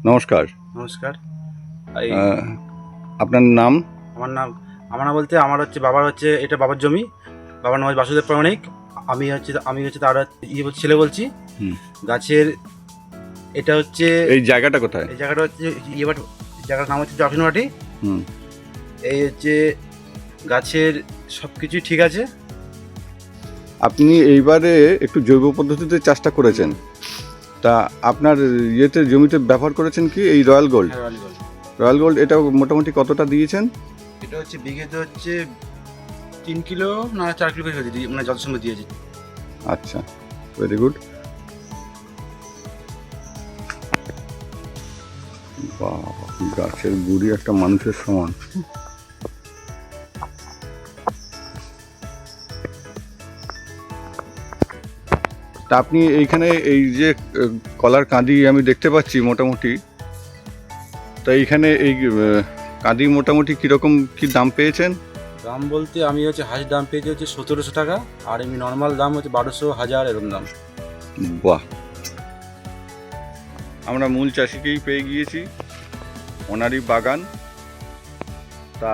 নমস্কার। নমস্কার। এই আহ, আপনার নাম? আমার নাম বলতে আমার এটা বাবার জমি। বাবার নাম হচ্ছে বাসুদেব প্রামাণিক। আমি হচ্ছে তার ছেলে বলছি। হুম। গাছের এটা হচ্ছে এই জায়গাটা কোথায়? এই জায়গাটা হচ্ছে ইয়েবাট, জায়গাটার নাম হচ্ছে জশনবাটি। হুম। এই হচ্ছে গাছের সব কিছুই ঠিক আছে। আপনি এইবারে একটু জৈব পদ্ধতিতে চাষটা করেছেন, তা আপনার ইয়েতে জমিতে ব্যবহার করেছেন কি এই রয়্যাল গোল্ড? হ্যাঁ, রয়্যাল গোল্ড। রয়্যাল গোল্ড এটা মোটামুটি কতটা দিয়েছেন? এটা হচ্ছে বিঘেতে হচ্ছে 3 কিলো না 4 কিলো করে দিয়েছি, মানে যত সময় দিয়েছি। আচ্ছা, ভেরি গুড। বাহ, গাছের গুড়ি একটা মানুষের সমান। তা আপনি এইখানে এই যে কলার কাঁদি আমি দেখতে পাচ্ছি মোটামুটি, তা এইখানে এই কাঁদি মোটামুটি কীরকম কি দাম পেয়েছেন? দাম বলতে আমি হচ্ছে হাঁস দাম পেয়েছি হচ্ছে 1700 টাকা, আর এমনি নর্মাল দাম হচ্ছে 1200, 1000 এরকম দাম। বাহ, আমরা মূল চাষিকেই পেয়ে গিয়েছি, ওনারই বাগান। তা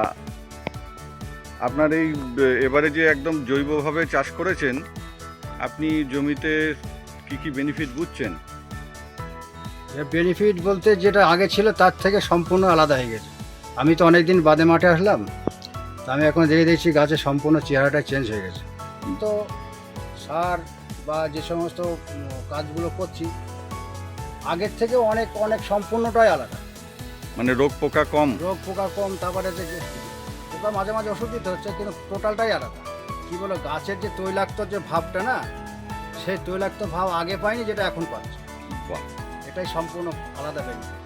আপনার এই এবারে যে একদম জৈবভাবে চাষ করেছেন, আপনি জমিতে কি কি বেনিফিট বুঝছেন? বেনিফিট বলতে যেটা আগে ছিল তার থেকে সম্পূর্ণ আলাদা হয়ে গেছে। আমি তো অনেক দিন বাদে মাঠে আসলাম, তা আমি এখন দেখছি গাছের সম্পূর্ণ চেহারাটা চেঞ্জ হয়ে গেছে। তো সার বা যে সমস্ত কাজগুলো করছি আগের থেকে অনেক অনেক সম্পূর্ণটাই আলাদা। মানে রোগ পোকা কম? রোগ পোকা কম, তারপরে যে পোকা মাঝে মাঝে ওষুধ দিতে হচ্ছে, কিন্তু টোটালটাই আলাদা। কী বলো, গাছের যে তৈলাক্ত যে ভাবটা না, সেই তৈলাক্ত ভাব আগে পাইনি, যেটা এখন পাচ্ছি। বাহ, এটাই সম্পূর্ণ আলাদা বেনিফিট।